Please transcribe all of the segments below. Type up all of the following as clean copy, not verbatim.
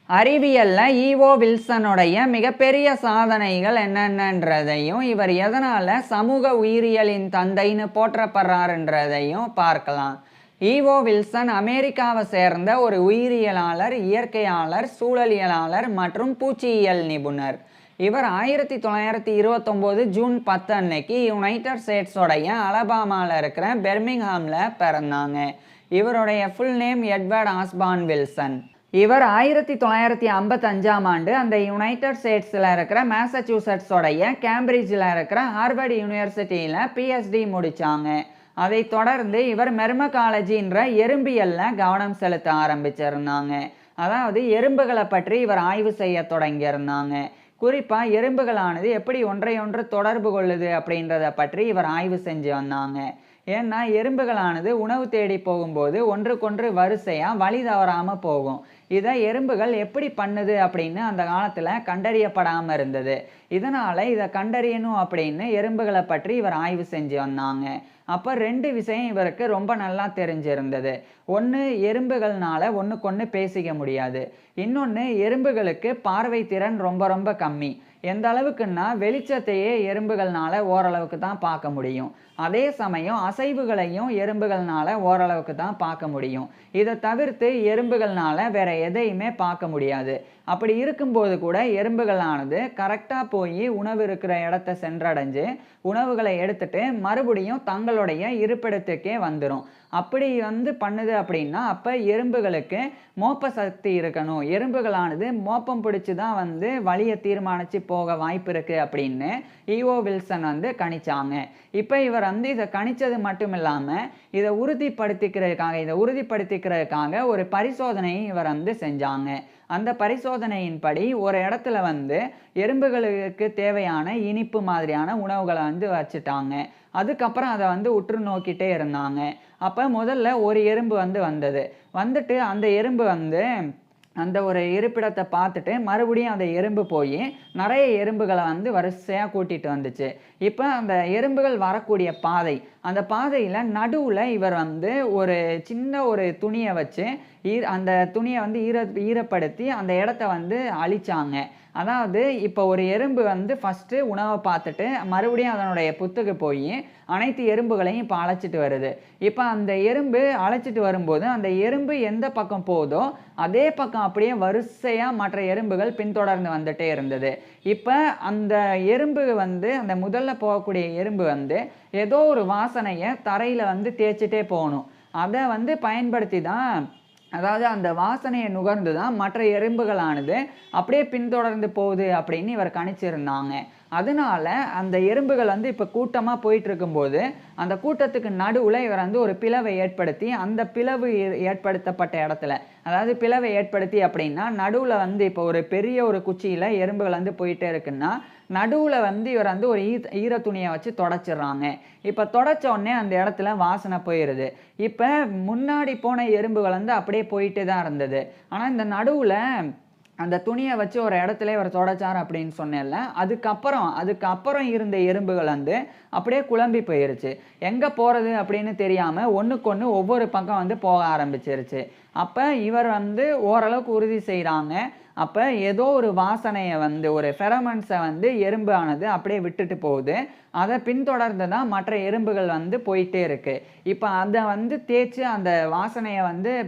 அறிவியல்ல ஈவோ வில்சனுடைய மிகப்பெரிய சாதனைகள் என்னென்னன்றதையும் இவர் எதனால சமூக உயிரியலின் தந்தைன்னு போற்றப்படுறாருன்றதையும் பார்க்கலாம். ஈவோ வில்சன் அமெரிக்காவை சேர்ந்த ஒரு உயிரியலாளர், இயற்கையாளர், சூழலியலாளர் மற்றும் பூச்சியியல் நிபுணர். இவர் 1929 ஜூன் 10 அன்னைக்கு யுனைடெட் ஸ்டேட்ஸோடைய அலபாமாவில் இருக்கிற பெர்மிங்ஹாமில் பிறந்தாங்க. இவருடைய ஃபுல் நேம் எட்வர்ட் ஆஸ்பான் வில்சன். இவர் 1955ஆம் ஆண்டு அந்த யுனைடெட் ஸ்டேட்ஸில் இருக்கிற மேசச்சூசட்ஸோடைய கேம்பிரிட்ஜில் இருக்கிற ஹார்வர்ட் யூனிவர்சிட்டியில் பிஹெச்டி முடித்தாங்க. அதை தொடர்ந்து இவர் மெர்மகாலஜின்ற எறும்பியலில் கவனம் செலுத்த ஆரம்பிச்சிருந்தாங்க. அதாவது எறும்புகளை பற்றி இவர் ஆய்வு செய்ய தொடங்கியிருந்தாங்க. குறிப்பாக எறும்புகளானது எப்படி ஒன்றையொன்று தொடர்பு கொள்ளுது அப்படின்றத பற்றி இவர் ஆய்வு செஞ்சு வந்தாங்க. ஏன்னா எறும்புகளானது உணவு தேடி போகும்போது ஒன்றுக்கொன்று வரிசையாக வழி தவறாமல் போகும். இதை எறும்புகள் எப்படி பண்ணுது அப்படின்னு அந்த காலத்தில் கண்டறியப்படாமல் இருந்தது. இதனால் இதை கண்டறியணும் அப்படின்னு எறும்புகளை பற்றி இவர் ஆய்வு செஞ்சு வந்தாங்க. அப்போ 2 விஷயம் இவருக்கு ரொம்ப நல்லா தெரிஞ்சிருந்தது. ஒன்று, எறும்புகள்னால ஒன்றுக்கொன்று பேசிக்க முடியாது. இன்னொன்று, எறும்புகளுக்கு பார்வை திறன் ரொம்ப ரொம்ப கம்மி. எந்த அளவுக்குன்னா வெளிச்சத்தையே எறும்புகள்னால ஓரளவுக்கு தான் பார்க்க முடியும். அதே சமயம் அசைவுகளையும் எறும்புகள்னால ஓரளவுக்கு தான் பார்க்க முடியும். இதை தவிர்த்து எறும்புகள்னால வேற எதையுமே பார்க்க முடியாது. அப்படி இருக்கும்போது கூட எறும்புகளானது கரெக்டாக போய் உணவு இருக்கிற இடத்த சென்றடைஞ்சு உணவுகளை எடுத்துட்டு மறுபடியும் தங்களுடைய இருப்பிடத்துக்கே வந்துடும். அப்படி பண்ணுது அப்படின்னா அப்போ எறும்புகளுக்கு மோப்ப சக்தி இருக்கணும். எறும்புகளானது மோப்பம் பிடிச்சி தான் வழியை தீர்மானித்து போக வாய்ப்பு இருக்குது அப்படின்னு ஈவோ வில்சன் கணிச்சாங்க. இப்போ இவர் இதை கணிச்சது மட்டும் இல்லாமல் இதை உறுதிப்படுத்திக்கிறதுக்காக ஒரு பரிசோதனையை இவர் செஞ்சாங்க. அந்த பரிசோதனையின்படி ஒரு இடத்துல எறும்புகளுக்கு தேவையான இனிப்பு மாதிரியான உணவுகளை வச்சுட்டாங்க. அதுக்கப்புறம் அதை உற்று நோக்கிட்டே இருந்தாங்க. அப்போ முதல்ல ஒரு எறும்பு வந்துட்டு அந்த எறும்பு அந்த ஒரு இருப்பிடத்தை பார்த்துட்டு மறுபடியும் அந்த எறும்பு போய் நிறைய எறும்புகளை வரிசையாக கூட்டிகிட்டு வந்துச்சு. இப்போ அந்த எறும்புகள் வரக்கூடிய பாதை, அந்த பாதையில் நடுவில் இவர் ஒரு சின்ன ஒரு துணியை வச்சு அந்த துணியை ஈரப்படுத்தி அந்த இடத்த அழிச்சாங்க. அதாவது இப்போ ஒரு எறும்பு ஃபஸ்ட்டு உணவை பார்த்துட்டு மறுபடியும் அதனுடைய புத்துக்கு போய் அனைத்து எறும்புகளையும் இப்போ அழைச்சிட்டு வருது. இப்போ அந்த எறும்பு அழைச்சிட்டு வரும்போது அந்த எறும்பு எந்த பக்கம் போதோ அதே பக்கம் அப்படியே வரிசையாக மற்ற எறும்புகள் பின்தொடர்ந்து வந்துட்டே இருந்தது. இப்போ அந்த எறும்பு அந்த முதல்ல போகக்கூடிய எறும்பு ஏதோ ஒரு வாசனையை தரையில் தேய்ச்சிட்டே போகணும். அதை பயன்படுத்தி தான், அதாவது அந்த வாசனையை நுகர்ந்து தான் மற்ற எறும்புகளானது அப்படியே பின்தொடர்ந்து போகுது அப்படின்னு இவர் கணிச்சிருந்தாங்க. அதனால அந்த எறும்புகள் இப்போ கூட்டமாக போயிட்டு இருக்கும்போது அந்த கூட்டத்துக்கு நடுவில் இவர் ஒரு பிளவை ஏற்படுத்தி அந்த பிளவு ஏற்படுத்தப்பட்ட இடத்துல, அதாவது பிளவை ஏற்படுத்தி அப்படின்னா நடுவில் இப்போ ஒரு பெரிய ஒரு குச்சியில் எறும்புகள் போயிட்டே இருக்குன்னா நடுவில் இவர் ஒரு ஈர துணியை வச்சு தொடச்சிடுறாங்க. இப்போ தொடச்ச உடனே அந்த இடத்துல வாசனை போயிடுது. இப்போ முன்னாடி போன எறும்புகள் அப்படியே போயிட்டே தான் இருந்தது. ஆனால் இந்த நடுவில் அந்த துணியை வச்சு ஒரு இடத்துல இவர் தொடச்சார் அப்படின்னு சொன்னேன்ல, அதுக்கப்புறம் இருந்த எறும்புகள் அப்படியே குழம்பி போயிருச்சு. எங்கே போகிறது அப்படின்னு தெரியாமல் ஒன்றுக்கொன்று ஒவ்வொரு பக்கம் போக ஆரம்பிச்சிருச்சு. அப்போ இவர் ஓரளவுக்கு உறுதி செய்கிறாங்க. அப்போ ஏதோ ஒரு வாசனையை ஒரு ஃபெரமன்ஸை எறும்பு ஆனது அப்படியே விட்டுட்டு போகுது. அதை பின்தொடர்ந்து தான் மற்ற எறும்புகள் போயிட்டே இருக்குது. இப்போ அதை தேய்ச்சி அந்த வாசனையை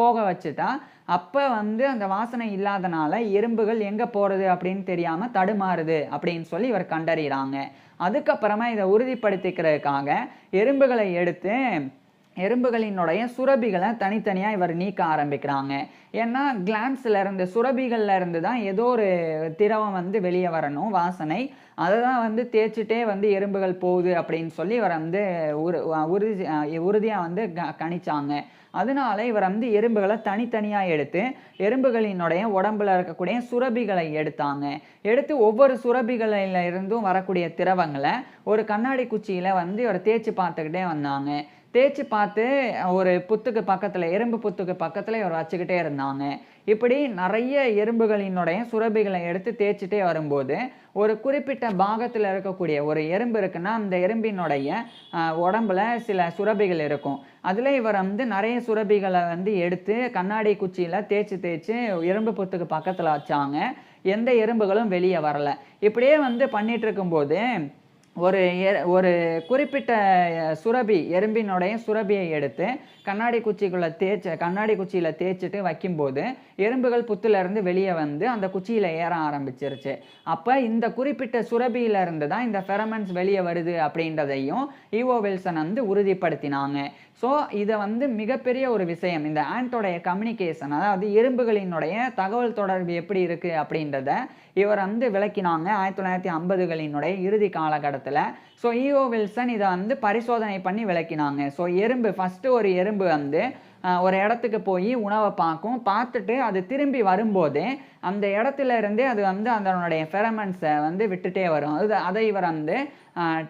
போக வச்சுட்டா அப்போ அந்த வாசனை இல்லாதனால எறும்புகள் எங்கே போகிறது அப்படின்னு தெரியாமல் தடுமாறுது அப்படின்னு சொல்லி இவர் கண்டறிகிறாங்க. அதுக்கப்புறமா இதை உறுதிப்படுத்திக்கிறதுக்காக எறும்புகளை எடுத்து எறும்புகளினுடைய சுரபிகளை தனித்தனியாக இவர் நீக்க ஆரம்பிக்கிறாங்க. ஏன்னா கிளான்ஸ்லேருந்து சுரபிகள்லேருந்து தான் ஏதோ ஒரு திரவம் வெளியே வரணும், வாசனை. அதை தான் தேய்ச்சிட்டே எறும்புகள் போகுது அப்படின்னு சொல்லி இவர் உறுதியாக கணிச்சாங்க. அதனால இவர் எறும்புகளை தனித்தனியாக எடுத்து எறும்புகளினுடைய உடம்புல இருக்கக்கூடிய சுரபிகளை எடுத்து ஒவ்வொரு சுரபிகளில் இருந்தும் வரக்கூடிய திரவங்களை ஒரு கண்ணாடி குச்சியில் இவர் தேய்ச்சி பார்த்துக்கிட்டே வந்தாங்க. தேய்ச்சி பார்த்து ஒரு புத்துக்கு பக்கத்துல, எறும்பு புத்துக்கு பக்கத்துல இவர் வச்சுக்கிட்டே இருந்தாங்க. இப்படி நெறைய எறும்புகளினுடைய சுரபிகள எடுத்து தேய்ச்சுட்டே வரும்போது, ஒரு குறிப்பிட்ட பாகத்துல இருக்கக்கூடிய ஒரு எறும்பு இருக்குன்னா, அந்த எறும்பினுடைய உடம்புல சில சுரபிகள் இருக்கும். அதுல இவர் வந்து நெறைய சுரபிகள வந்து எடுத்து கண்ணாடி குச்சியில தேய்ச்சு தேய்ச்சு எறும்பு புத்துக்கு பக்கத்துல வச்சாங்க. எந்த எறும்புகளும் வெளிய வரல. இப்படியே வந்து பண்ணிட்டு இருக்கும்போது, ஒரு குறிப்பிட்ட சுரபி, எறும்பினுடைய சுரபியை எடுத்து கண்ணாடி குச்சியில தேய்ச்சுட்டு வைக்கும்போது, எறும்புகள் புத்துல வெளிய வந்து அந்த குச்சியில ஏற ஆரம்பிச்சிருச்சு. அப்ப இந்த குறிப்பிட்ட சுரபியில இருந்து தான் இந்த ஃபெரமன்ஸ் வெளிய வருது அப்படின்றதையும் ஈவோ வில்சன் வந்து உறுதிப்படுத்தினாங்க. ஸோ இத வந்து மிகப்பெரிய ஒரு விஷயம். இந்த ஆண்டோடைய கம்யூனிகேஷன், அதாவது எறும்புகளினுடைய தகவல் தொடர்பு எப்படி இருக்கு அப்படின்றத இவர் வந்து விளக்கினாங்க 1950களினுடைய இறுதி காலகட்டத்துல. ஸோ ஈவோ வில்சன் இத வந்து பரிசோதனை பண்ணி விளக்கினாங்க. ஸோ ஃபர்ஸ்ட்டு ஒரு எறும்பு வந்து ஒரு இடத்துக்கு போய் உணவ பார்க்கும். பார்த்துட்டு அது திரும்பி வரும்போதே, அந்த இடத்துல இருந்தே அது வந்து அதனுடைய ஃபெரமன்ஸ வந்து விட்டுட்டே வரும். அதை இவர் வந்து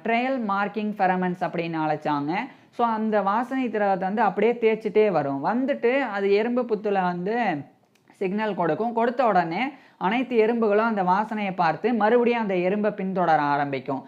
ட்ரையல் மார்க்கிங் ஃபெரமன்ஸ் அப்படின்னு அழைச்சாங்க. ஸோ அந்த வாசனை திரவத்த வந்து அப்படியே தேய்ச்சுட்டே வரும். வந்துட்டு அது எறும்பு புத்துல வந்து சிக்னல் கொடுக்கும். கொடுத்த உடனே அனைத்து எறும்புகளும் அந்த வாசனைய பார்த்து மறுபடியும் அந்த எறும்ப பின்தொடர ஆரம்பிக்கும்.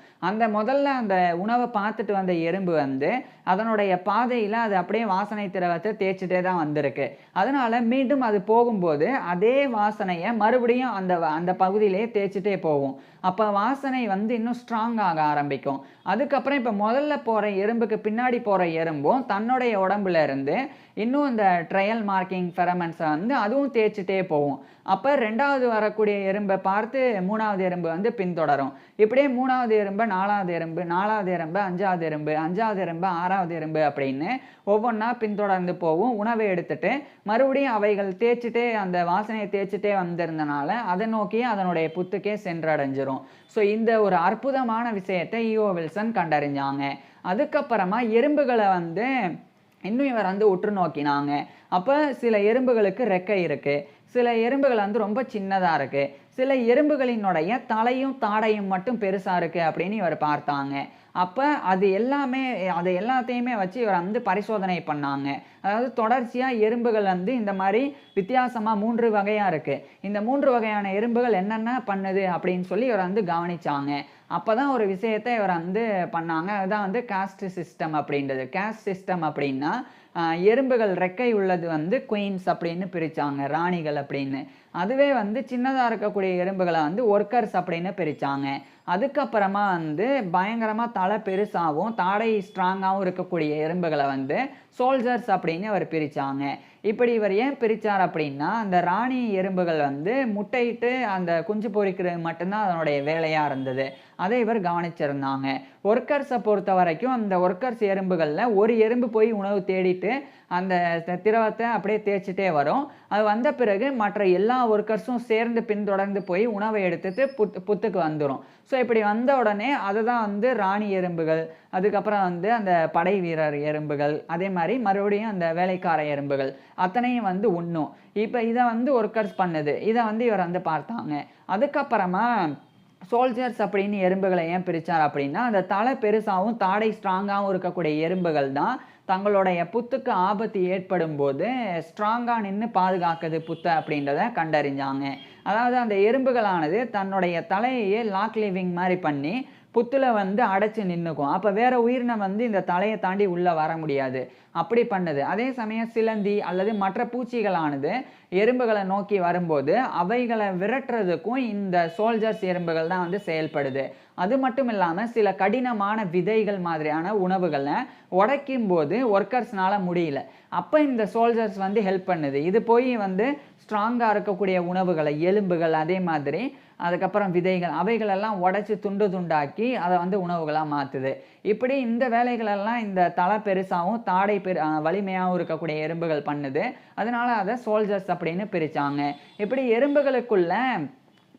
முதல்ல அந்த உணவ பார்த்துட்டு வந்த எறும்பு வந்து அதனுடைய பாதையில அது அப்படியே வாசனை திரவத்த தேய்ச்சுட்டே தான் வந்திருக்கு. அதனால மீண்டும் அது போகும்போது அதே வாசனைய மறுபடியும் அந்த பகுதியிலேயே தேய்ச்சுட்டே போகும். அப்ப வாசனை வந்து இன்னும் ஸ்ட்ராங் ஆக ஆரம்பிக்கும். அதுக்கப்புறம் இப்ப முதல்ல போற எறும்புக்கு பின்னாடி போற எறும்பும் தன்னுடைய உடம்புல இருந்து இன்னும் இந்த ட்ரையல் மார்க்கிங் ஃபெரமன்ஸ வந்து அதுவும் தேய்ச்சுட்டே போகும். அப்ப 2வது வரக்கூடிய எறும்ப பார்த்து 3வது எறும்பு வந்து பின்தொடரும். இப்படியே 3வது எறும்பு, 4வது எறும்பு, 4வது எறும்பு, 5வது எறும்பு, 5வது எறும்பு, 6வது எறும்பு அப்படின்னு ஒவ்வொன்னா பின்தொடர்ந்து போகும். உணவை எடுத்துட்டு மறுபடியும் அவைகள் தேய்ச்சுட்டே அந்த வாசனையை தேய்ச்சுட்டே வந்திருந்தனால அதை நோக்கி அதனுடைய புத்துக்கே சென்றடைஞ்சிரும். ஸோ இந்த ஒரு அற்புதமான விஷயத்தை ஈவோ வில்சன் கண்டறிஞ்சாங்க. அதுக்கப்புறமா எறும்புகளை வந்து இன்னும் இவர் வந்து உற்று நோக்கினாங்க. அப்ப சில எறும்புகளுக்கு ரெக்கை இருக்கு. சில எறும்புகள் வந்து ரொம்ப சின்னதா இருக்கு. சில எறும்புகளினுடைய தலையும் தாடையும் மட்டும் பெருசா இருக்கு அப்படின்னு இவர் பார்த்தாங்க. அப்ப அது எல்லாத்தையுமே வச்சு இவர் வந்து பரிசோதனை பண்ணாங்க. அதாவது தொடர்ச்சியா எறும்புகள் வந்து இந்த மாதிரி வித்தியாசமா 3 வகையா இருக்கு. இந்த 3 வகையான எறும்புகள் என்னென்ன பண்ணுது அப்படின்னு சொல்லி இவர் வந்து கவனிச்சாங்க. அப்பதான் ஒரு விஷயத்த இவர் வந்து பண்ணாங்க. அதுதான் வந்து காஸ்ட் சிஸ்டம் அப்படின்றது. காஸ்ட் சிஸ்டம் அப்படின்னா எறும்புகள் ரெக்கை உள்ளது வந்து குயின்ஸ் அப்படின்னு பிரிச்சாங்க, ராணிகள் அப்படின்னு. அதுவே வந்து சின்னதா இருக்கக்கூடிய எறும்புகளை வந்து ஒர்க்கர்ஸ் அப்படின்னு பிரிச்சாங்க. அதுக்கப்புறமா வந்து பயங்கரமா தலை பெருசாவும் தாடை ஸ்ட்ராங்காகவும் இருக்கக்கூடிய எறும்புகளை வந்து சோல்ஜர்ஸ் அப்படின்னு அவர் பிரிச்சாங்க. இப்படி இவர் ஏன் பிரிச்சார் அப்படின்னா, அந்த ராணி எறும்புகள் வந்து முட்டையிட்டு அந்த குஞ்சு பொரிக்கிறது மட்டும்தான் அதனுடைய வேலையா இருந்தது. அதை இவர் கவனிச்சிருந்தாங்க. ஒர்க்கர்ஸை பொறுத்த வரைக்கும் அந்த ஒர்க்கர்ஸ் எறும்புகள்ல ஒரு எறும்பு போய் உணவு தேடிட்டு அந்த திரவத்தை அப்படியே தேய்ச்சிட்டே வரும். அது வந்த பிறகு மற்ற எல்லா ஒர்க்கர்ஸும் சேர்ந்து பின்தொடர்ந்து போய் உணவை எடுத்துட்டு புத்துக்கு வந்துடும். ஸோ இப்படி வந்த உடனே அதுதான் வந்து ராணி எறும்புகள், அதுக்கப்புறம் வந்து அந்த படை வீரர் எறும்புகள், அதே மாதிரி மறுபடியும் அந்த வேலைக்கார எறும்புகள் அத்தனையும் வந்து உண்ணும். இப்போ இதை வந்து ஒர்க்கர்ஸ் பண்ணுது. இதை வந்து இவர் வந்து பார்த்தாங்க. அதுக்கப்புறமா சோல்ஜர்ஸ் அப்படின்னு எறும்புகளை ஏன் பிரிச்சார் அப்படின்னா, அந்த தலை பெருசாகவும் தாடை ஸ்ட்ராங்காகவும் இருக்கக்கூடிய எறும்புகள் தான் தங்களுடைய புத்துக்கு ஆபத்து ஏற்படும் போது ஸ்ட்ராங்கா நின்று பாதுகாக்குது புத்தை அப்படின்றத கண்டறிஞ்சாங்க. அதாவது அந்த எறும்புகளானது தன்னுடைய தலையையே லாக் லிவிங் மாதிரி பண்ணி புத்துல வந்து அடைச்சு நின்னுக்கும். அப்ப வேற உயிரினம் வந்து இந்த தலையை தாண்டி உள்ள வர முடியாது. அப்படி பண்ணுது. அதே சமயம் சிலந்தி அல்லது மற்ற பூச்சிகளானது எறும்புகளை நோக்கி வரும்போது அவைகளை விரட்டுறதுக்கும் இந்த சோல்ஜர்ஸ் எறும்புகள் தான் வந்து செயல்படுது. அது மட்டும் இல்லாம சில கடினமான விதைகள் மாதிரியான உணவுகளை உடைக்கும் போது ஒர்க்கர்ஸ்னால முடியல. அப்ப இந்த சோல்ஜர்ஸ் வந்து ஹெல்ப் பண்ணுது. இது போய் வந்து ஸ்ட்ராங்கா இருக்கக்கூடிய உணவுகளை, எலும்புகள், அதே மாதிரி அதுக்கப்புறம் விதைகள், அவைகளெல்லாம் உடைச்சு துண்டு துண்டாக்கி அதை வந்து உணவுகளா மாத்துது. இப்படி இந்த வேலைகளெல்லாம் இந்த தலை பெருசாகவும் தாடை வலிமையாகவும் இருக்கக்கூடிய எறும்புகள் பண்ணுது. அதனால அதை சோல்ஜர்ஸ் அப்படின்னு பிரிச்சாங்க. இப்படி எறும்புகளுக்குள்ள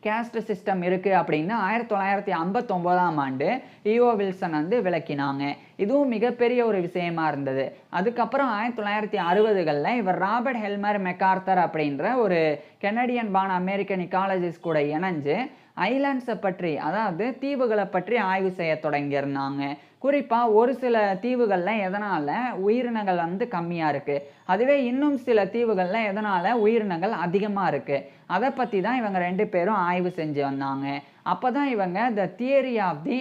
கேஸ்ட் சிஸ்டம் இருக்கு அப்படின்னு 1959ஆம் ஆண்டு ஈவோ வில்சன் வந்து விளக்கினாங்க. இதுவும் மிகப்பெரிய ஒரு விஷயமா இருந்தது. அதுக்கப்புறம் 1960களில் இவர் ராபர்ட் ஹெல்மர் மெக்கார்த்தர் அப்படின்ற ஒரு கெனடியன் பான் அமெரிக்கன் இக்காலஜிஸ்ட் கூட இணைஞ்சு ஐலாண்ட்ஸை பற்றி, அதாவது தீவுகளை பற்றி ஆய்வு செய்ய தொடங்கியிருந்தாங்க. குறிப்பாக ஒரு சில தீவுகளில் எதனால் உயிரினங்கள் வந்து கம்மியாக இருக்குது, அதுவே இன்னும் சில தீவுகளில் எதனால் உயிரினங்கள் அதிகமாக இருக்குது, அதை பற்றி தான் இவங்க 2 பேரும் ஆய்வு செஞ்சு வந்தாங்க. அப்போ தான் இவங்க the theory of the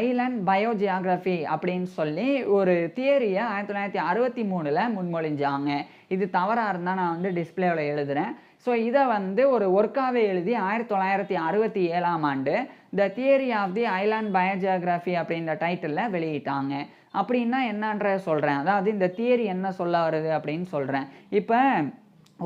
island biogeography அப்படின்னு சொல்லி ஒரு தியரியை 1963 முன்மொழிஞ்சாங்க. இது தவறாக இருந்தால் நான் வந்து டிஸ்பிளேவில் எழுதுகிறேன். ஸோ இதை வந்து ஒரு ஒர்க்காகவே எழுதி 1967 the theory of the island biogeography அப்படின்ற டைட்டிலில் வெளியிட்டாங்க. அப்படின்னா என்னன்ற சொல்கிறேன். அதாவது இந்த தியரி என்ன சொல்ல வருது அப்படின்னு சொல்கிறேன். இப்போ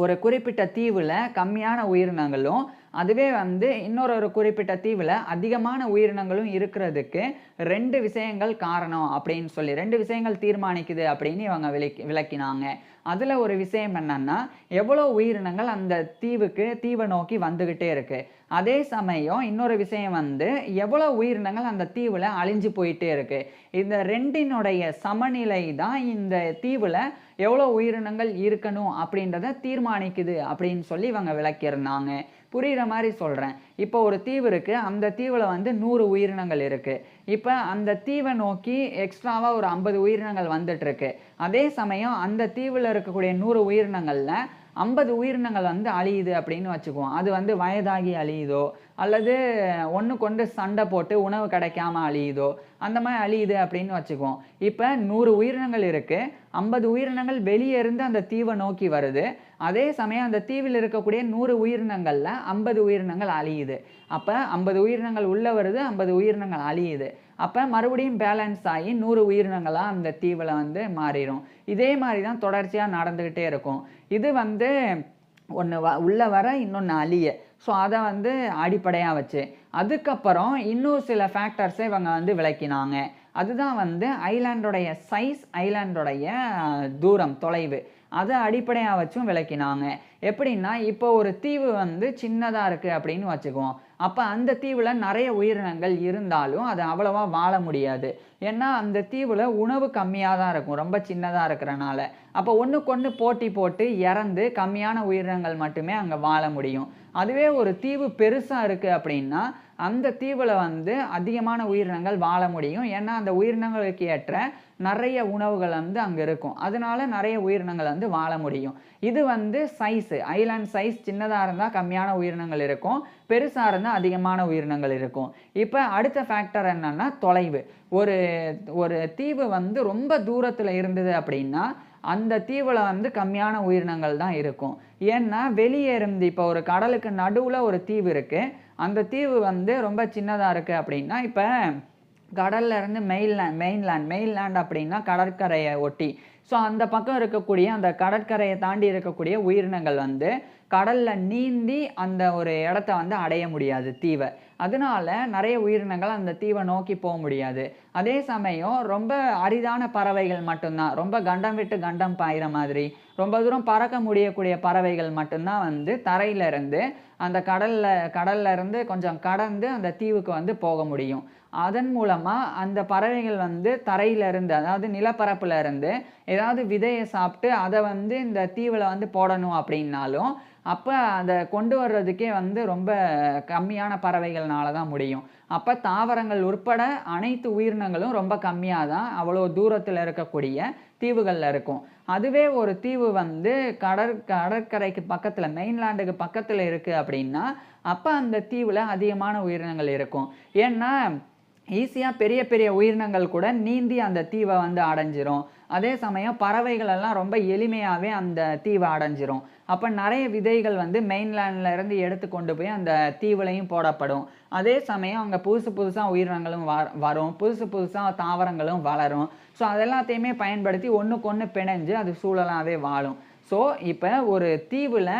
ஒரு குறிப்பிட்ட தீவில் கம்மியான உயிரினங்களும், அதுவே வந்து இன்னொரு குறிப்பிட்ட தீவில் அதிகமான உயிரினங்களும் இருக்கிறதுக்கு 2 விஷயங்கள் காரணம் அப்படின்னு சொல்லி 2 விஷயங்கள் தீர்மானிக்குது அப்படின்னு இவங்க விளக்கினாங்க. அதில் ஒரு விஷயம் என்னன்னா, எவ்வளோ உயிரினங்கள் அந்த தீவை நோக்கி வந்துக்கிட்டே இருக்கு. அதே சமயம் இன்னொரு விஷயம் வந்து எவ்வளோ உயிரினங்கள் அந்த தீவில் அழிஞ்சு போயிட்டே இருக்கு. இந்த 2னுடைய சமநிலை தான் இந்த தீவில் எவ்வளோ உயிரினங்கள் இருக்கணும் அப்படின்றத தீர்மானிக்குது அப்படின்னு சொல்லி இவங்க விளக்கியிருந்தாங்க. புரிகிற மாதிரி சொல்கிறேன். இப்போ ஒரு தீவு இருக்குது, அந்த தீவில் வந்து 100 உயிரினங்கள் இருக்குது. இப்போ அந்த தீவை நோக்கி எக்ஸ்ட்ராவாக ஒரு 50 உயிரினங்கள் வந்துட்டுருக்கு. அதே சமயம் அந்த தீவில் இருக்கக்கூடிய 100 உயிரினங்களில் 50 உயிரினங்கள் வந்து அழியுது அப்படின்னு வச்சுக்குவோம். அது வந்து வயதாகி அழியுதோ, அல்லது ஒன்றுக்கொன்று சண்டை போட்டு உணவு கிடைக்காம அழியுதோ, அந்த மாதிரி அழியுது அப்படின்னு வச்சுக்குவோம். இப்போ 100 உயிரினங்கள் இருக்குது, 50 உயிரினங்கள் வெளியே இருந்து அந்த தீவை நோக்கி வருது. அதே சமயம் அந்த தீவில் இருக்கக்கூடிய 100 உயிரினங்களில் 50 உயிரினங்கள் அழியுது. அப்போ 50 உயிரினங்கள் உள்ளே வருது, 50 உயிரினங்கள் அழியுது. அப்போ மறுபடியும் பேலன்ஸ் ஆகி 100 உயிரினங்களாக அந்த தீவில் வந்து மாறிடும். இதே மாதிரி தான் தொடர்ச்சியாக நடந்துக்கிட்டே இருக்கும். இது வந்து ஒன்று உள்ளே வர இன்னொன்று அழிய. ஸோ அதை வந்து அடிப்படையாக வச்சு அதுக்கப்புறம் இன்னும் சில ஃபேக்டர்ஸை இவங்க வந்து விளக்கினாங்க. அதுதான் வந்து ஐலாண்டோடைய சைஸ், ஐலாண்டோடைய தூரம், தொலைவு, அதை அடிப்படையாக வச்சும் விளக்கினாங்க. எப்படின்னா, இப்போ ஒரு தீவு வந்து சின்னதாக இருக்குது அப்படின்னு வச்சுக்குவோம். அப்போ அந்த தீவில் நிறைய உயிரினங்கள் இருந்தாலும் அது அவ்வளவா வாழ முடியாது. ஏன்னா அந்த தீவில் உணவு கம்மியாக தான் இருக்கும், ரொம்ப சின்னதாக இருக்கிறனால. அப்போ ஒன்றுக்கொன்று போட்டி போட்டு இறந்து கம்மியான உயிரினங்கள் மட்டுமே அங்கே வாழ முடியும். அதுவே ஒரு தீவு பெருசாக இருக்குது அப்படின்னா அந்த தீவில் வந்து அதிகமான உயிரினங்கள் வாழ முடியும். ஏன்னா அந்த உயிரினங்களுக்கு ஏற்ற நிறைய உணவுகள் வந்து அங்கே இருக்கும். அதனால நிறைய உயிரினங்கள் வந்து வாழ முடியும். இது வந்து சைஸு, ஐலாண்ட் சைஸ் சின்னதாக இருந்தால் கம்மியான உயிரினங்கள் இருக்கும், பெருசாக இருந்தால் அதிகமான உயிரினங்கள் இருக்கும். இப்போ அடுத்த ஃபேக்டர் என்னன்னா தொலைவு. ஒரு தீவு வந்து ரொம்ப தூரத்தில் இருந்தது அப்படின்னா அந்த தீவில் வந்து கம்மியான உயிரினங்கள் தான் இருக்கும். ஏன்னா வெளியே இருந்து இப்போ ஒரு கடலுக்கு நடுவில் ஒரு தீவு இருக்குது, அந்த தீவு வந்து ரொம்ப சின்னதாக இருக்குது அப்படின்னா, இப்போ கடல்ல இருந்து மெயின்லேண்ட் அப்படின்னா கடற்கரையை ஒட்டி. ஸோ அந்த பக்கம் இருக்கக்கூடிய அந்த கடற்கரையை தாண்டி இருக்கக்கூடிய உயிரினங்கள் வந்து கடலில் நீந்தி அந்த ஒரு இடத்த வந்து அடைய முடியாது, தீவை. அதனால நிறைய உயிரினங்கள் அந்த தீவை நோக்கி போக முடியாது. அதே சமயம் ரொம்ப அரிதான பறவைகள் மட்டும்தான், ரொம்ப கண்டம் விட்டு கண்டம் பாயிற மாதிரி ரொம்ப தூரம் பறக்க முடியக்கூடிய பறவைகள் மட்டும்தான் வந்து தரையிலிருந்து அந்த கடல்ல இருந்து கொஞ்சம் கடந்து அந்த தீவுக்கு வந்து போக முடியும். அதன் மூலமாக அந்த பறவைகள் வந்து தரையிலிருந்து, அதாவது நிலப்பரப்புல இருந்து ஏதாவது விதையை சாப்பிட்டு அதை வந்து இந்த தீவில் வந்து போடணும் அப்படின்னாலும் அப்போ அதை கொண்டு வர்றதுக்கே வந்து ரொம்ப கம்மியான பறவைகள்னால தான் முடியும். அப்போ தாவரங்கள் உட்பட அனைத்து உயிரினங்களும் ரொம்ப கம்மியாக தான் அவ்வளோ தூரத்தில் இருக்கக்கூடிய தீவுகளில் இருக்கும். அதுவே ஒரு தீவு வந்து கடற்கரைக்கு பக்கத்தில், மெயின்லேண்டுக்கு பக்கத்தில் இருக்குது அப்படின்னா அப்போ அந்த தீவில் அதிகமான உயிரினங்கள் இருக்கும். ஏன்னா ஈஸியாக பெரிய பெரிய உயிரினங்கள் கூட நீந்தி அந்த தீவை வந்து அடைஞ்சிரும். அதே சமயம் பறவைகள் எல்லாம் ரொம்ப எளிமையாகவே அந்த தீவை அடைஞ்சிரும். அப்போ நிறைய விதைகள் வந்து மெயின்லேண்டில் இருந்து எடுத்து கொண்டு போய் அந்த தீவுலையும் போடப்படும். அதே சமயம் அங்கே புதுசாக உயிரினங்களும் வரும், புதுசாக தாவரங்களும் வளரும். ஸோ அதெல்லாத்தையுமே பயன்படுத்தி ஒன்றுக்கொன்று பிணைஞ்சு அது சூழலாகவே வாழும். ஸோ இப்போ ஒரு தீவில்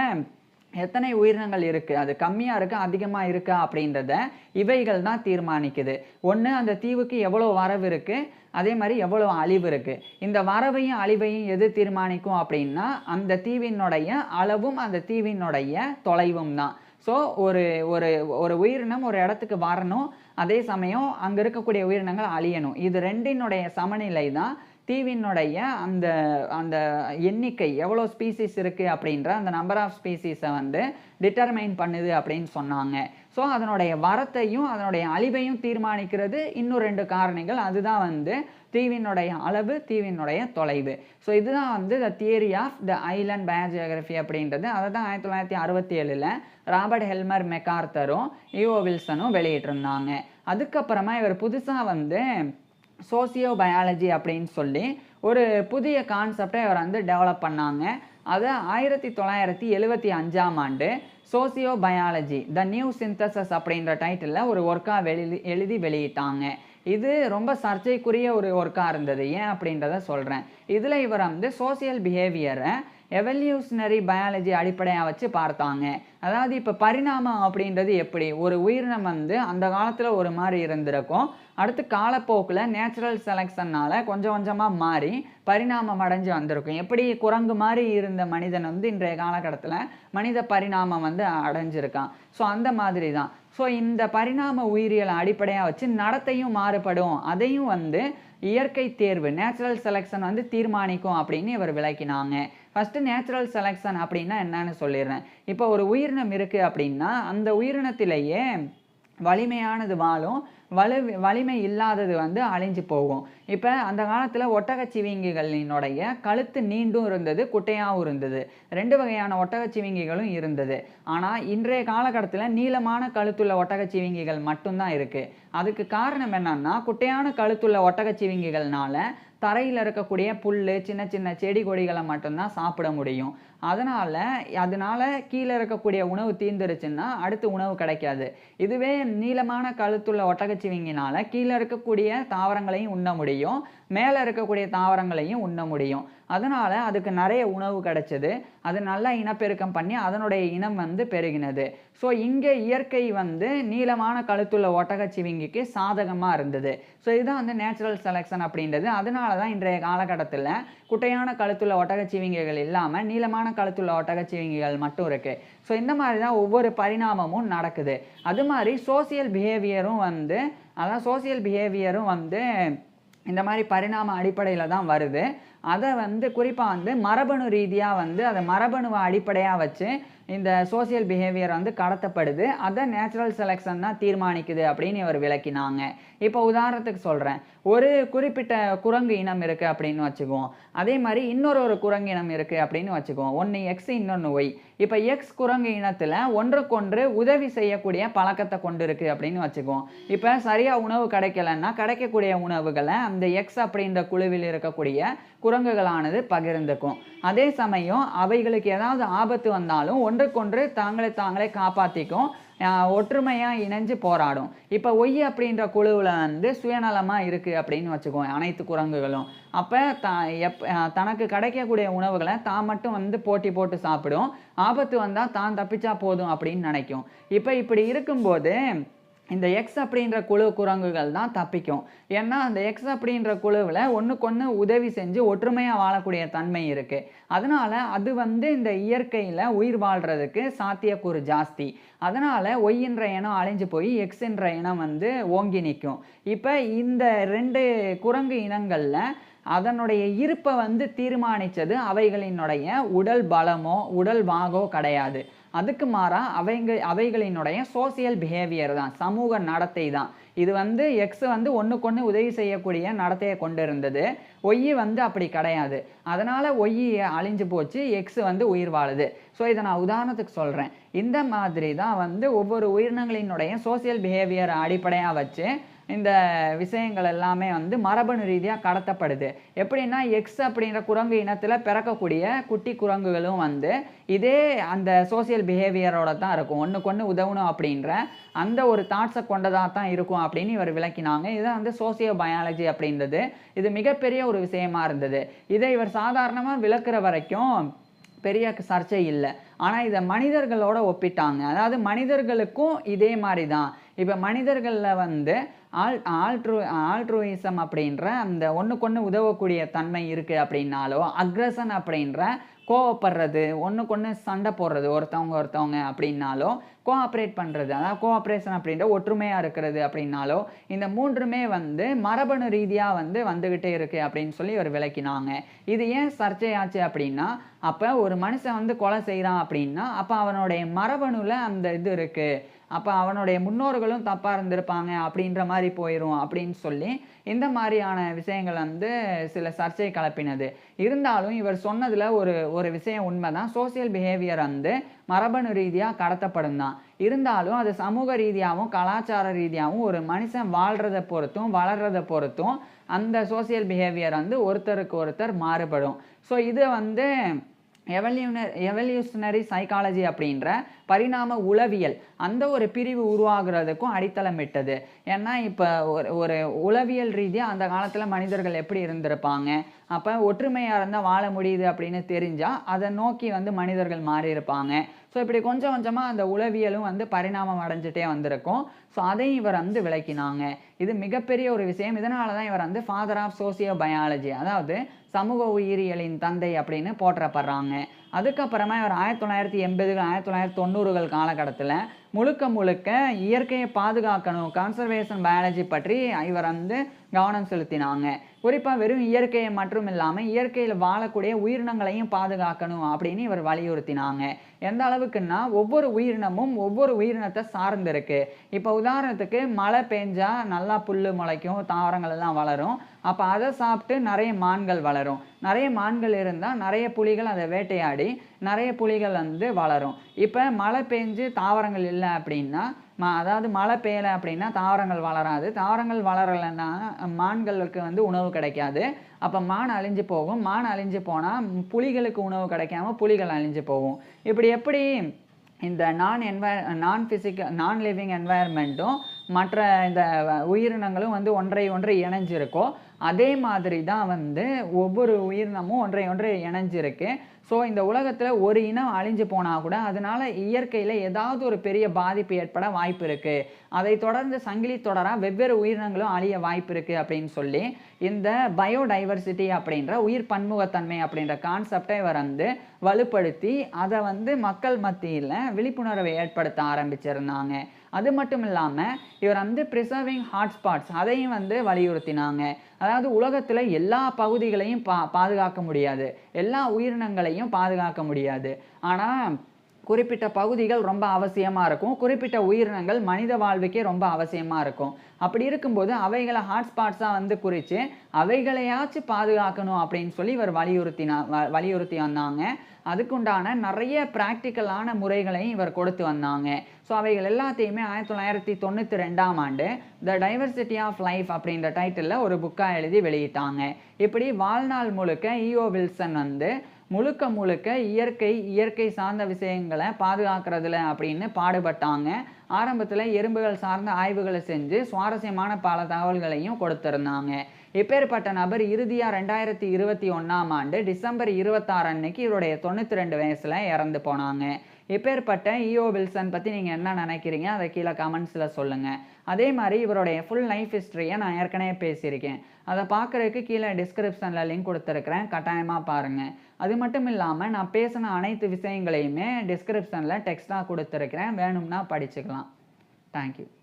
எத்தனை உயிரினங்கள் இருக்குது, அது கம்மியாக இருக்கா அதிகமாக இருக்கா அப்படின்றத இவைகள் தான் தீர்மானிக்குது. ஒன்று, அந்த தீவுக்கு எவ்வளோ வரவு இருக்குது, அதே மாதிரி எவ்வளோ அழிவு இருக்குது. இந்த வரவையும் அழிவையும் எது தீர்மானிக்கும் அப்படின்னா அந்த தீவினுடைய அளவும் அந்த தீவினுடைய தொலைவும் தான். ஸோ ஒரு ஒரு உயிரினம் ஒரு இடத்துக்கு வரணும், அதே சமயம் அங்கே இருக்கக்கூடிய உயிரினங்கள் அழியணும். இது 2னுடைய சமநிலை தான் தீவினுடைய அந்த அந்த எண்ணிக்கை, எவ்வளோ ஸ்பீசிஸ் இருக்குது அப்படின்ற அந்த நம்பர் ஆஃப் ஸ்பீசிஸை வந்து டிட்டர்மைன் பண்ணுது அப்படின்னு சொன்னாங்க. ஸோ ஸோ அதனுடைய வரத்தையும் அதனுடைய அழிவையும் தீர்மானிக்கிறது இன்னும் 2 காரணிகள். அதுதான் வந்து தீவினுடைய அளவு, தீவினுடைய தொலைவு. ஸோ இதுதான் வந்து the theory of the island biogeography அப்படின்றது. அதை தான் 1967ல் ராபர்ட் ஹெல்மர் மெக்கார்த்தரும் ஈஓ வில்சனும் வெளியிட்டிருந்தாங்க. அதுக்கப்புறமா இவர் புதுசாக வந்து சோசியோ பயாலஜி அப்படின்னு சொல்லி ஒரு புதிய கான்செப்டை இவர் வந்து டெவலப் பண்ணாங்க. அதை 1975ஆம் ஆண்டு சோசியோ பயாலஜி த நியூ சிந்தசஸ் அப்படின்ற டைட்டிலில் ஒரு ஒர்க்காக எழுதி வெளியிட்டாங்க. இது ரொம்ப சர்ச்சைக்குரிய ஒரு ஒர்க்காக இருந்தது. ஏன் அப்படின்றத சொல்கிறேன். இதில் இவர் வந்து சோசியல் பிஹேவியரை எவல்யூஷனரி பயாலஜி அடிப்படையாக வச்சு பார்த்தாங்க. அதாவது இப்போ பரிணாமம் அப்படின்றது எப்படி, ஒரு உயிரினம் வந்து அந்த காலத்தில் ஒரு மாதிரி இருந்திருக்கும், அடுத்து காலப்போக்கில் நேச்சுரல் செலெக்ஷனால் கொஞ்சம் கொஞ்சமாக மாறி பரிணாமம் அடைஞ்சு வந்திருக்கும். எப்படி குரங்கு மாதிரி இருந்த மனிதன் வந்து இன்றைய காலகட்டத்தில் மனித பரிணாமம் வந்து அடைஞ்சிருக்கான். ஸோ அந்த மாதிரி தான். ஸோ இந்த பரிணாம உயிரியலை அடிப்படையாக வச்சு நடத்தையும் மாறுபடும், அதையும் வந்து இயற்கை தேர்வு நேச்சுரல் செலெக்ஷன் வந்து தீர்மானிக்கும் அப்படின்னு இவர் விளக்கினாங்க. ஃபஸ்ட்டு நேச்சுரல் செலெக்ஷன் அப்படின்னா என்னன்னு சொல்லிடுறேன். இப்போ ஒரு உயிரினம் இருக்குது அப்படின்னா அந்த உயிரினத்திலேயே வலிமையானது வாழும், வலிமை இல்லாதது வந்து அழிஞ்சு போகும். இப்போ அந்த காலத்தில் ஒட்டகச்சிவிங்கிகளினுடைய கழுத்து நீண்டும் இருந்தது, குட்டையாகவும் இருந்தது. 2 வகையான ஒட்டகச்சிவிங்கிகளும் இருந்தது. ஆனால் இன்றைய காலகட்டத்தில் நீளமான கழுத்துள்ள ஒட்டகச்சிவிங்கிகள் மட்டும்தான் இருக்குது. அதுக்கு காரணம் என்னன்னா, குட்டையான கழுத்துள்ள ஒட்டகச்சிவிங்கிகள்னால தரையில் இருக்கக்கூடிய புல், சின்ன சின்ன செடி கொடிகளை மட்டும்தான் சாப்பிட முடியும். அதனால கீழே இருக்கக்கூடிய உணவு தீர்ந்துருச்சுன்னா அடுத்து உணவு கிடைக்காது. இதுவே நீளமான கழுத்துள்ள ஒட்டகச்சிவிங்கினால கீழே இருக்கக்கூடிய தாவரங்களையும் உண்ண முடியும், மேலே இருக்கக்கூடிய தாவரங்களையும் உண்ண முடியும். அதனால் அதுக்கு நிறைய உணவு கிடைச்சது. அது நல்லா இனப்பெருக்கம் பண்ணி அதனுடைய இனம் வந்து பெருகினது. ஸோ இங்கே இயற்கை வந்து நீளமான கழுத்துள்ள ஒட்டகச்சிவிங்கிக்கு சாதகமாக இருந்தது. ஸோ இதுதான் வந்து நேச்சுரல் செலெக்ஷன் அப்படின்றது. அதனால தான் இன்றைய காலகட்டத்தில் குட்டையான கழுத்துள்ள ஒட்டகச்சிவிங்கிகள் இல்லாமல் நீளமான கழுத்துள்ள ஒட்டகச்சிவிங்கிகள் மட்டும் இருக்குது. ஸோ இந்த மாதிரி தான் ஒவ்வொரு பரிணாமமும் நடக்குது. அது மாதிரி சோசியல் பிஹேவியரும் வந்து இந்த மாதிரி பரிணாம அடிப்படையில் தான் வருது. அதை வந்து குறிப்பாக வந்து மரபணு ரீதியாக வந்து அதை மரபணுவை அடிப்படையாக வச்சு இந்த சோசியல் பிஹேவியர் வந்து கடத்தப்படுது. அதை நேச்சுரல் செலெக்ஷன் தான் தீர்மானிக்குது அப்படின்னு இவர் விளக்கினாங்க. இப்போ உதாரணத்துக்கு சொல்கிறேன். ஒரு குறிப்பிட்ட குரங்கு இனம் இருக்குது அப்படின்னு வச்சுக்குவோம். அதே மாதிரி இன்னொரு குரங்கு இனம் இருக்குது அப்படின்னு வச்சுக்குவோம். ஒன்று எக்ஸ், இன்னொன்று ஒய். இப்போ எக்ஸ் குரங்கு இனத்தில் ஒன்றுக்கொன்று உதவி செய்யக்கூடிய பழக்கத்தை கொண்டு இருக்குது அப்படின்னு வச்சுக்குவோம். இப்போ சரியாக உணவு கிடைக்கலன்னா கிடைக்கக்கூடிய உணவுகளை அந்த எக்ஸ் அப்படின்ற குழுவில் இருக்கக்கூடிய குரங்குகளானது பகிர்ந்துக்கும். அதே சமயம் அவைகளுக்கு ஏதாவது ஆபத்து வந்தாலும் ஒன்றுக்கொன்று தாங்களே காப்பாற்றிக்கும், ஒற்றுமையாக இணைஞ்சு போராடும். இப்போ ஒய் அப்படின்ற குழுவில் வந்து சுயநலமாக இருக்குது அப்படின்னு வச்சுக்குவோம் அனைத்து குரங்குகளும். அப்போ தனக்கு கிடைக்கக்கூடிய உணவுகளை தான் மட்டும் வந்து போட்டி போட்டு சாப்பிடும், ஆபத்து வந்தால் தான் தப்பிச்சா போதும் அப்படின்னு நினைக்கும். இப்போ இப்படி இருக்கும்போது இந்த எக்ஸ் அப்படின்ற குழு குரங்குகள் தான் தப்பிக்கும். ஏன்னா அந்த எக்ஸ் அப்படின்ற குழுவில் ஒன்றுக்கொன்று உதவி செஞ்சு ஒற்றுமையாக வாழக்கூடிய தன்மை இருக்குது. அதனால் அது வந்து இந்த இயற்கையில் உயிர் வாழ்கிறதுக்கு சாத்தியக்கூறு ஜாஸ்தி. அதனால் ஒய்ன்ற இனம் அழிஞ்சு போய் எக்ஸ்ன்ற இனம் வந்து ஓங்கி நிற்கும். இப்போ இந்த 2 குரங்கு இனங்களில் அதனுடைய இருப்பை வந்து தீர்மானித்தது அவைகளினுடைய உடல் பலமோ உடல் வாகோ கிடையாது. அதுக்கு மாறாக அவைகளினுடைய சோசியல் பிஹேவியர் தான், சமூக நடத்தை தான். இது வந்து எக்ஸ் வந்து ஒன்றுக்கொன்று உதவி செய்யக்கூடிய நடத்தையை கொண்டு இருந்தது, ஒய் வந்து அப்படி கிடையாது. அதனால் ஒய் அழிஞ்சு போச்சு, எக்ஸ் வந்து உயிர் வாழுது. ஸோ இதை நான் உதாரணத்துக்கு சொல்கிறேன். இந்த மாதிரி தான் வந்து ஒவ்வொரு உயிரினங்களினுடைய சோசியல் பிஹேவியரை அடிப்படையாக வச்சு இந்த விஷயங்கள் எல்லாமே வந்து மரபணு ரீதியாக கடத்தப்படுது. எப்படின்னா எக்ஸ் அப்படின்ற குரங்கு இனத்தில் பிறக்கக்கூடிய குட்டி குரங்குகளும் வந்து இதே அந்த சோசியல் பிஹேவியரோட தான் இருக்கும், ஒன்றுக்கொன்று உதவணும் அப்படின்ற அந்த ஒரு தாட்ஸை கொண்டதாக தான் இருக்கும் அப்படின்னு இவர் விளக்கினாங்க. இதுதான் வந்து சோசியோ பயாலஜி அப்படின்றது. இது மிகப்பெரிய ஒரு விஷயமா இருந்தது. இதை இவர் சாதாரணமாக விளக்குற வரைக்கும் பெரிய சர்ச்சை இல்லை. ஆனால் இதை மனிதர்களோட ஒப்பிட்டாங்க. அதாவது மனிதர்களுக்கும் இதே மாதிரி தான். இப்போ மனிதர்களில் வந்து ஆல்ட்ரூயிசம் அப்படின்ற அந்த ஒன்றுக்கொன்று உதவக்கூடிய தன்மை இருக்குது அப்படின்னாலோ, அக்ரஷன் அப்படின்ற கோவப்படுறது, ஒன்றுக்கொன்று சண்டை போடுறது ஒருத்தவங்க அப்படின்னாலோ, கோஆப்ரேட் பண்ணுறது, அதாவது கோஆப்ரேஷன் அப்படின்ற ஒற்றுமையாக இருக்கிறது அப்படின்னாலோ, இந்த 3மே வந்து மரபணு ரீதியாக வந்து வந்துக்கிட்டே இருக்குது அப்படின்னு சொல்லி ஒரு விளக்கினாங்க. இது ஏன் சர்ச்சையாச்சு அப்படின்னா, அப்போ ஒரு மனுஷன் வந்து கொலை செய்கிறான் அப்படின்னா அப்போ அவனுடைய மரபணுவில் அந்த இது இருக்குது, அப்போ அவனுடைய முன்னோர்களும் தப்பாக இருந்திருப்பாங்க அப்படின்ற மாதிரி போயிடும் அப்படின்னு சொல்லி இந்த மாதிரியான விஷயங்கள் வந்து சில சர்ச்சை கிளப்பினது. இருந்தாலும் இவர் சொன்னதில் ஒரு ஒரு விஷயம் உண்மைதான். சோசியல் பிஹேவியர் வந்து மரபணு ரீதியாக கடத்தப்படும் தான். இருந்தாலும் அது சமூக ரீதியாகவும் கலாச்சார ரீதியாகவும் ஒரு மனுஷன் வாழ்கிறத பொறுத்தும் வளர்கிறத பொறுத்தும் அந்த சோசியல் பிஹேவியர் வந்து ஒருத்தருக்கு ஒருத்தர் மாறுபடும். ஸோ இது வந்து எவல்யூஷனரி சைக்காலஜி அப்படின்ற பரிணாம உளவியல் அந்த ஒரு பிரிவு உருவாகிறதுக்கும் அடித்தளமிட்டது. ஏன்னா இப்போ ஒரு உளவியல் ரீதியாக அந்த காலத்தில் மனிதர்கள் எப்படி இருந்திருப்பாங்க, அப்போ ஒற்றுமையாக இருந்தால் வாழ முடியுது அப்படின்னு தெரிஞ்சால் அதை நோக்கி வந்து மனிதர்கள் மாறி இருப்பாங்க. ஸோ இப்படி கொஞ்சம் கொஞ்சமாக அந்த உளவியலும் வந்து பரிணாமம் அடைஞ்சிட்டே வந்திருக்கும். ஸோ அதையும் இவர் வந்து விளக்கினாங்க. இது மிகப்பெரிய ஒரு விஷயம். இதனால தான் இவர் வந்து ஃபாதர் ஆஃப் சோசியோ பயாலஜி, அதாவது சமூக உயிரியலின் தந்தை அப்படின்னு போற்றப்படுறாங்க. அதுக்கப்புறமா இவர் 1980கள் 1990கள் காலகட்டத்தில் முழுக்க முழுக்க இயற்கையை பாதுகாக்கணும், கன்சர்வேஷன் பயாலஜி பற்றி இவர் வந்து கவனம் செலுத்தினாங்க. குறிப்பாக வெறும் இயற்கையை மட்டும் இல்லாமல் இயற்கையில் வாழக்கூடிய உயிரினங்களையும் பாதுகாக்கணும் அப்படின்னு இவர் வலியுறுத்தினாங்க. எந்த அளவுக்குன்னா ஒவ்வொரு உயிரினமும் ஒவ்வொரு உயிரினத்தை சார்ந்திருக்கு. இப்போ உதாரணத்துக்கு மழை பெஞ்சா நல்லா புல் முளைக்கும், தாவரங்கள் எல்லாம் வளரும். அப்போ அதை சாப்பிட்டு நிறைய மான்கள் வளரும். நிறைய மான்கள் இருந்தால் நிறைய புலிகள் அதை வேட்டையாடி நிறைய புலிகள் வந்து வளரும். இப்போ மழை பெஞ்சு தாவரங்கள் இல்லை அப்படின்னா அதாவது மழை பெய்யலை அப்படின்னா தாவரங்கள் வளராது. தாவரங்கள் வளரலைன்னா மான்களுக்கு வந்து உணவு கிடைக்காது. அப்போ மான் அழிஞ்சு போகும். மான் அழிஞ்சு போனால் புலிகளுக்கு உணவு கிடைக்காம புலிகள் அழிஞ்சு போகும். இப்படி எப்படி இந்த நான் லிவிங் என்வாயர்மெண்ட்டும் மற்ற இந்த உயிரினங்களும் வந்து ஒன்றை ஒன்றை இணைஞ்சிருக்கோ அதே மாதிரி தான் வந்து ஒவ்வொரு உயிரினமும் ஒன்றை ஒன்றை இணைஞ்சிருக்கு. ஸோ இந்த உலகத்தில் ஒரு இனம் அழிஞ்சு போனால் கூட அதனால இயற்கையில் ஏதாவது ஒரு பெரிய பாதிப்பு ஏற்பட வாய்ப்பு இருக்குது. அதை தொடர்ந்து சங்கிலி தொடராக வெவ்வேறு உயிரினங்களும் அழிய வாய்ப்பு இருக்குது அப்படின்னு சொல்லி இந்த பயோடைவர்சிட்டி அப்படின்ற உயிர் பன்முகத்தன்மை அப்படின்ற கான்செப்டை இவர் வந்து வலுப்படுத்தி அதை வந்து மக்கள் மத்தியில் விழிப்புணர்வை ஏற்படுத்த ஆரம்பிச்சிருந்தாங்க. அது மட்டும் இல்லாமல் இவர் வந்து ப்ரிசர்விங் ஹாட்ஸ்பாட்ஸ் அதையும் வந்து வலியுறுத்தினாங்க. அதாவது உலகத்தில் எல்லா பகுதிகளையும் பாதுகாக்க முடியாது, எல்லா உயிரினங்களையும் பாதுகாக்க முடியாது. ஆனால் குறிப்பிட்ட பகுதிகள் ரொம்ப அவசியமாக இருக்கும், குறிப்பிட்ட உயிரினங்கள் மனித வாழ்வுக்கே ரொம்ப அவசியமாக இருக்கும். அப்படி இருக்கும்போது அவைகளை ஹாட்ஸ்பாட்ஸாக வந்து குறித்து அவைகளையாச்சும் பாதுகாக்கணும் அப்படின்னு சொல்லி இவர் வலியுறுத்தி வந்தாங்க. அதுக்குண்டான நிறைய ப்ராக்டிக்கலான முறைகளையும் இவர் கொடுத்து வந்தாங்க. ஸோ அவைகள் எல்லாத்தையுமே 1992ஆம் ஆண்டு த டைவர்சிட்டி ஆஃப் லைஃப் அப்படின்ற டைட்டிலில் ஒரு புக்காக எழுதி வெளியிட்டாங்க. இப்படி வாழ்நாள் முழுக்க இஓ வில்சன் வந்து முழுக்க முழுக்க இயற்கை சார்ந்த விஷயங்களை பாதுகாக்கிறதுல அப்படின்னு பாடுபட்டாங்க. ஆரம்பத்தில் எறும்புகள் சார்ந்த ஆய்வுகளை செஞ்சு சுவாரஸ்யமான பல தகவல்களையும் கொடுத்துருந்தாங்க. இப்பேற்பட்ட நபர் இறுதியாக 2021ஆம் ஆண்டு டிசம்பர் 26 அன்னைக்கு இவருடைய 92 வயசில் இறந்து போனாங்க. இப்பேற்பட்ட இஓ வில்சன் பற்றி நீங்கள் என்ன நினைக்கிறீங்க அதை கீழே கமெண்ட்ஸில் சொல்லுங்கள். அதே மாதிரி இவருடைய ஃபுல் லைஃப் ஹிஸ்ட்ரியை நான் ஏற்கனவே பேசியிருக்கேன். அதை பார்க்குறதுக்கு கீழே டிஸ்கிரிப்ஷனில் லிங்க் கொடுத்துருக்குறேன், கட்டாயமாக பாருங்கள். அது மட்டும் இல்லாமல் நான் பேசின அனைத்து விஷயங்களையுமே டிஸ்கிரிப்ஷனில் டெக்ஸ்ட்டாக கொடுத்துருக்குறேன், வேணும்னா படிச்சுக்கலாம். தேங்க்யூ.